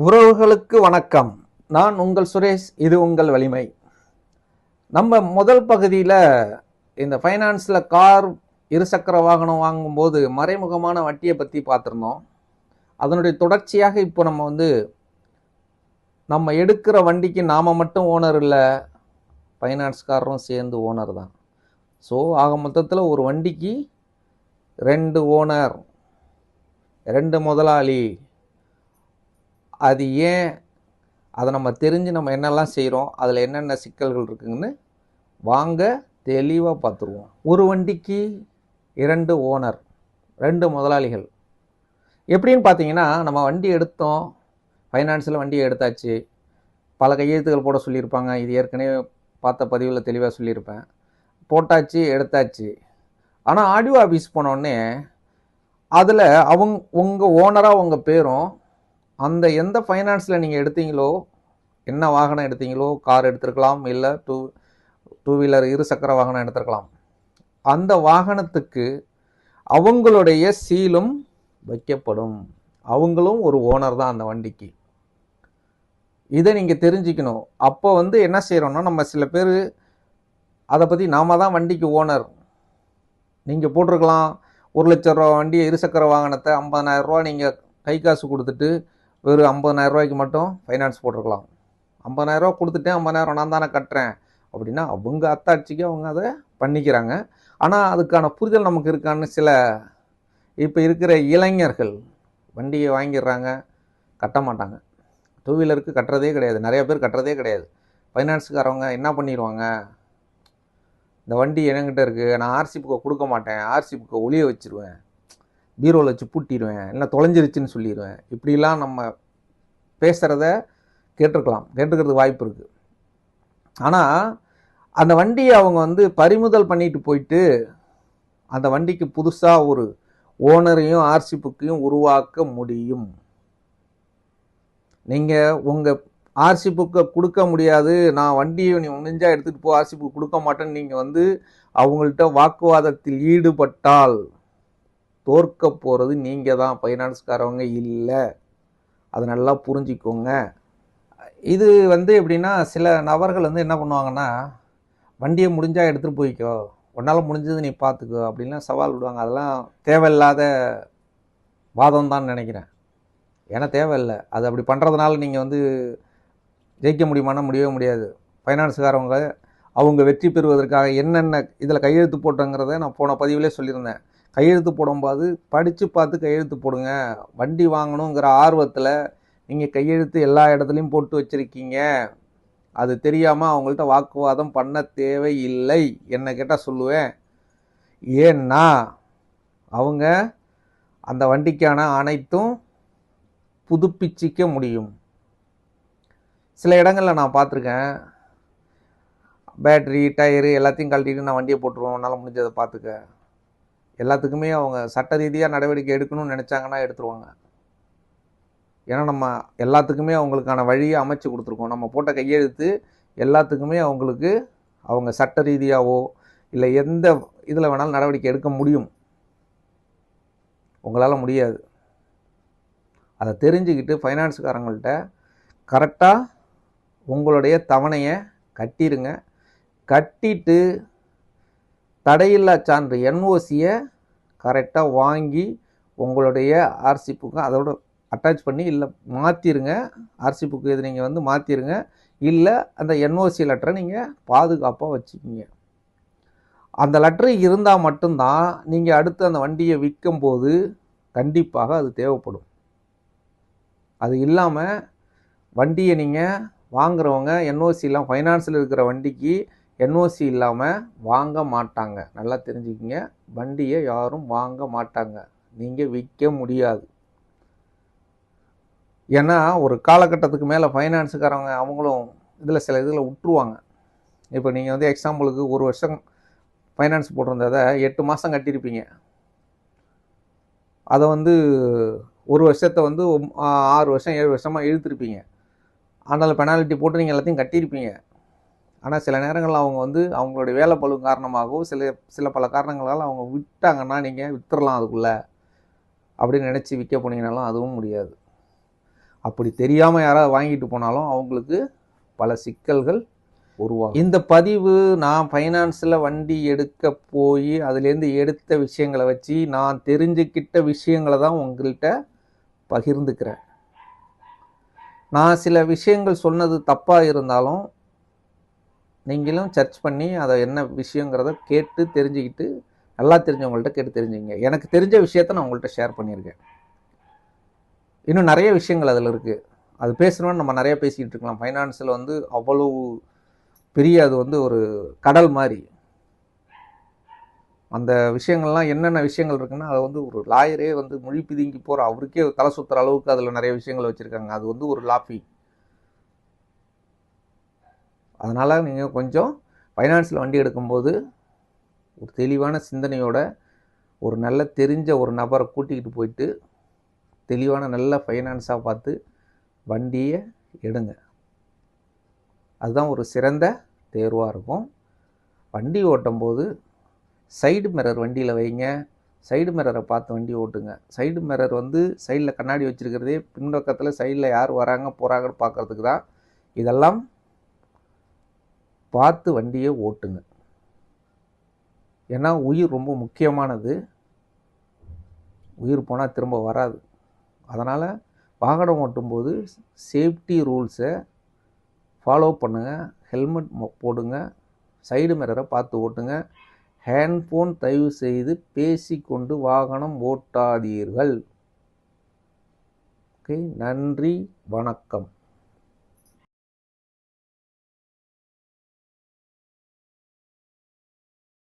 உறவுகளுக்கு வணக்கம். நான் உங்கள் சுரேஷ். இது உங்கள் வலிமை. நம்ம முதல் பகுதியில் இந்த ஃபைனான்ஸில் கார், இருசக்கர வாகனம் வாங்கும்போது மறைமுகமான வட்டியை பற்றி பார்த்துருந்தோம். அதனுடைய தொடர்ச்சியாக இப்போ நம்ம எடுக்கிற வண்டிக்கு நாம் மட்டும் ஓனர் இல்லை, ஃபைனான்ஸ்காரரும் சேர்ந்து ஓனர் தான். ஸோ ஆக மொத்தத்தில் ஒரு வண்டிக்கு 2 ஓனர், 2 முதலாளி. அது ஏன், அதை நம்ம தெரிஞ்சு நம்ம என்னெல்லாம் செய்கிறோம், அதில் என்னென்ன சிக்கல்கள் இருக்குதுன்னு வாங்க தெளிவாக பார்த்துருவோம். ஒரு வண்டிக்கு 2 ஓனர், 2 முதலாளிகள். எப்படின்னு பார்த்தீங்கன்னா, நம்ம வண்டி எடுத்தோம், ஃபைனான்ஸில் வண்டியை எடுத்தாச்சு, பல கையெழுத்துக்கள் போட சொல்லியிருப்பாங்க. இது ஏற்கனவே பார்த்த பதிவில் தெளிவாக சொல்லியிருப்பேன். போட்டாச்சு, எடுத்தாச்சு. ஆனால் ஆடியோ ஆஃபீஸ் போனோடனே அதில் உங்கள் ஓனராக உங்கள் பேரும், அந்த எந்த ஃபைனான்ஸில் நீங்கள் எடுத்தீங்களோ, என்ன வாகனம் எடுத்தீங்களோ, கார் எடுத்துருக்கலாம், இல்லை டூ வீலர் இருசக்கர வாகனம் எடுத்துருக்கலாம், அந்த வாகனத்துக்கு அவங்களுடைய சீலும் வைக்கப்படும். அவங்களும் ஒரு ஓனர் தான் அந்த வண்டிக்கு. இதை நீங்கள் தெரிஞ்சுக்கணும். அப்போ என்ன செய்கிறோன்னா, நம்ம சில பேர் அதை பற்றி நாம தான் வண்டிக்கு ஓனர். நீங்கள் போட்டிருக்கலாம் 1 லட்ச ரூபா வண்டி இருசக்கர வாகனத்தை 50,000 ரூபா நீங்கள் கை காசு கொடுத்துட்டு வெறும் 50,000 ரூபாய்க்கு மட்டும் ஃபைனான்ஸ் போட்டிருக்கலாம். 50,000 ரூபா கொடுத்துட்டேன், 50,000 நான் தானே கட்டுறேன் அப்படின்னா அவங்க அத்தாட்சிக்கு அவங்க அதை பண்ணிக்கிறாங்க. ஆனால் அதுக்கான புரிதல் நமக்கு இருக்கான்னு சில இப்போ இருக்கிற இளைஞர்கள் வண்டியை வாங்கிடுறாங்க, கட்ட மாட்டாங்க. டூ வீலருக்கு கட்டுறதே கிடையாது, நிறைய பேர் கட்டுறதே கிடையாது. ஃபைனான்ஸுக்காரவங்க என்ன பண்ணிடுவாங்க, இந்த வண்டி என்கிட்ட இருக்குது, நான் ஆர்சி புக்கை கொடுக்க மாட்டேன், ஆர்சி புக்கை ஒளிய வச்சுருவேன், பீரோவில் வச்சு பூட்டிடுவேன், இல்லை தொலைஞ்சிருச்சுன்னு சொல்லிடுவேன். இப்படிலாம் நம்ம பேசுகிறத கேட்டுக்கிறதுக்கு வாய்ப்பு இருக்குது. ஆனால் அந்த வண்டியை அவங்க பறிமுதல் பண்ணிட்டு போயிட்டு அந்த வண்டிக்கு புதுசாக ஒரு ஓனரையும் ஆர்சி புக்கையும் உருவாக்க முடியும். நீங்கள் உங்கள் ஆர்சி புக்கை கொடுக்க முடியாது, நான் வண்டியை நீ முடிஞ்சால் எடுத்துகிட்டு போ, ஆர்சி புக் கொடுக்க மாட்டேன்னு நீங்கள் அவங்கள்ட்ட வாக்குவாதத்தில் ஈடுபட்டால் தோற்க போகிறது நீங்கள் தான், ஃபைனான்ஸ்காரவங்க இல்லை. அதை நல்லா புரிஞ்சிக்கோங்க. இது எப்படின்னா, சில நபர்கள் என்ன பண்ணுவாங்கன்னா, வண்டியை முடிஞ்சால் எடுத்துகிட்டு போய்க்கோ, உன்னால் முடிஞ்சது நீ பார்த்துக்கோ அப்படின்லாம் சவால் விடுவாங்க. அதெல்லாம் தேவையில்லாத வாதம் தான் நினைக்கிறேன். ஏன்னா தேவையில்லை. அது அப்படி பண்ணுறதுனால நீங்கள் ஜெயிக்க முடியுமானா முடியவே முடியாது. ஃபைனான்ஸுக்காரவங்க அவங்க வெற்றி பெறுவதற்காக என்னென்ன இதில் கையெழுத்து போட்டோங்கிறத நான் போன பதிவிலே சொல்லியிருந்தேன். கையெழுத்து போடும்போது படித்து பார்த்து கையெழுத்து போடுங்க. வண்டி வாங்கணுங்கிற ஆர்வத்தில் நீங்கள் கையெழுத்து எல்லா இடத்துலையும் போட்டு வச்சுருக்கீங்க. அது தெரியாமல் அவங்கள்ட்ட வாக்குவாதம் பண்ண தேவையில்லை. என்ன கேட்டால் சொல்லுவேன். ஏன்னா அவங்க அந்த வண்டிக்கான அனைத்தும் புதுப்பிச்சிக்க முடியும். சில இடங்களில் நான் பார்த்துருக்கேன், பேட்ரி, டயரு எல்லாத்தையும் கழட்டிட்டு நான் வண்டியை போட்டுருவோம், உன்னால் முடிஞ்சதை பார்த்துக்க. எல்லாத்துக்குமே அவங்க சட்ட ரீதியாக நடவடிக்கை எடுக்கணும்னு நினச்சாங்கன்னா எடுத்துருவாங்க. ஏன்னா நம்ம எல்லாத்துக்குமே அவங்களுக்கான வழியை அமைச்சு கொடுத்துருக்கோம். நம்ம போட்ட கையெழுத்து எல்லாத்துக்குமே அவங்களுக்கு அவங்க சட்ட ரீதியாகவோ இல்லை எந்த இதில் வேணாலும் நடவடிக்கை எடுக்க முடியும். உங்களால் முடியாது. அதை தெரிஞ்சுக்கிட்டு ஃபைனான்ஸுக்காரங்கள்ட்ட கரெக்டாக உங்களுடைய தவணையை கட்டிடுங்க. கட்டிட்டு தடையில்லா சான்று என்ஓசியை கரெக்டாக வாங்கி உங்களுடைய ஆர்சி புக்கை அதோட அட்டாச் பண்ணி இல்லை மாற்றிடுங்க. ஆர்சி புக்கு இது நீங்கள் மாற்றிடுங்க. இல்லை அந்த என்ஓசி லெட்டரை நீங்கள் பாதுகாப்பாக வச்சுக்கிங்க. அந்த லெட்டர் இருந்தால் மட்டும்தான் நீங்கள் அடுத்து அந்த வண்டியை விற்கும்போது கண்டிப்பாக அது தேவைப்படும். அது இல்லாமல் வண்டியை நீங்கள் வாங்குறவங்க என்ஓசி இல்லாமல், ஃபைனான்ஸில் இருக்கிற வண்டிக்கு என்ஓசி இல்லாமல் வாங்க மாட்டாங்க. நல்லா தெரிஞ்சுக்கிங்க. வண்டியை யாரும் வாங்க மாட்டாங்க, நீங்கள் விற்க முடியாது. ஏன்னா ஒரு காலகட்டத்துக்கு மேலே ஃபைனான்ஸுக்காரவங்க அவங்களும் சில இதில் விட்டுருவாங்க. இப்போ நீங்கள் எக்ஸாம்பிளுக்கு 1 வருஷம் ஃபைனான்ஸ் போட்டிருந்ததை 8 மாதம் கட்டியிருப்பீங்க. அதை 1 வருஷத்தை 6 வருஷம் 7 வருஷமாக இழுத்துருப்பீங்க. ஆனாலும் பெனால்ட்டி போட்டு நீங்கள் எல்லாத்தையும் கட்டியிருப்பீங்க. ஆனால் சில நேரங்களில் அவங்க அவங்களுடைய வேலை பளு காரணமாகவும் சில பல காரணங்களால் அவங்க விட்டாங்கன்னா நீங்கள் விற்றுடலாம் அதுக்குள்ளே அப்படின்னு நினச்சி விற்க போனீங்கனாலும் அதுவும் முடியாது. அப்படி தெரியாமல் யாராவது வாங்கிட்டு போனாலும் அவங்களுக்கு பல சிக்கல்கள் உருவாகும். இந்த பதிவு நான் ஃபைனான்ஸில் வண்டி எடுக்க போய் அதுலேருந்து எடுத்த விஷயங்களை வச்சு நான் தெரிஞ்சுக்கிட்ட விஷயங்களை தான் உங்கள்கிட்ட பகிர்ந்துக்கிறேன். நான் சில விஷயங்கள் சொன்னது தப்பாக இருந்தாலும் நீங்களும் சர்ச் பண்ணி அதை என்ன விஷயங்கிறத கேட்டு தெரிஞ்சுக்கிட்டு, நல்லா தெரிஞ்சவங்கள்ட்ட கேட்டு தெரிஞ்சுங்க. எனக்கு தெரிஞ்ச விஷயத்த நான் உங்கள்கிட்ட ஷேர் பண்ணியிருக்கேன். இன்னும் நிறைய விஷயங்கள் அதில் இருக்குது. அது பேசணும்னு நம்ம நிறைய பேசிக்கிட்டு இருக்கலாம். ஃபைனான்ஸில் வந்து அவ்வளவு பெரிய அது வந்து ஒரு கடல் மாதிரி. அந்த விஷயங்கள்லாம் என்னென்ன விஷயங்கள் இருக்குன்னா அதை வந்து ஒரு லாயரே வந்து மொழி பிதுங்கி போகிற அவருக்கே தலை சுற்றுற அளவுக்கு அதில் நிறைய விஷயங்கள் வச்சுருக்காங்க. அது வந்து ஒரு லாஃபி. அதனால் நீங்கள் கொஞ்சம் ஃபைனான்ஸில் வண்டி எடுக்கும்போது ஒரு தெளிவான சிந்தனையோட ஒரு நல்ல தெரிஞ்ச ஒரு நபரை கூட்டிக்கிட்டு போயிட்டு தெளிவான நல்ல ஃபைனான்ஸாக பார்த்து வண்டியை எடுங்க. அதுதான் ஒரு சிறந்த தேர்வாக இருக்கும். வண்டி ஓட்டும்போது சைடு மிரர் வண்டியில் வைங்க. சைடு மிரரை பார்த்து வண்டி ஓட்டுங்க. சைடு மிரர் வந்து சைடில் கண்ணாடி வச்சுருக்கிறதே பின்பக்கத்தில் சைடில் யார் வராங்க போகிறாங்கன்னு பார்க்குறதுக்கு தான். இதெல்லாம் பார்த்து வண்டியை ஓட்டுங்க. ஏன்னா உயிர் ரொம்ப முக்கியமானது. உயிர் போனால் திரும்ப வராது. அதனால் வாகனம் ஓட்டும்போது சேஃப்டி ரூல்ஸை ஃபாலோ பண்ணுங்கள். ஹெல்மெட் போடுங்க. சைடு மிரரை பார்த்து ஓட்டுங்க. ஹேண்ட்ஃபோன் தயவு செய்து பேசிக்கொண்டு வாகனம் ஓட்டாதீர்கள். ஓகே, நன்றி, வணக்கம்.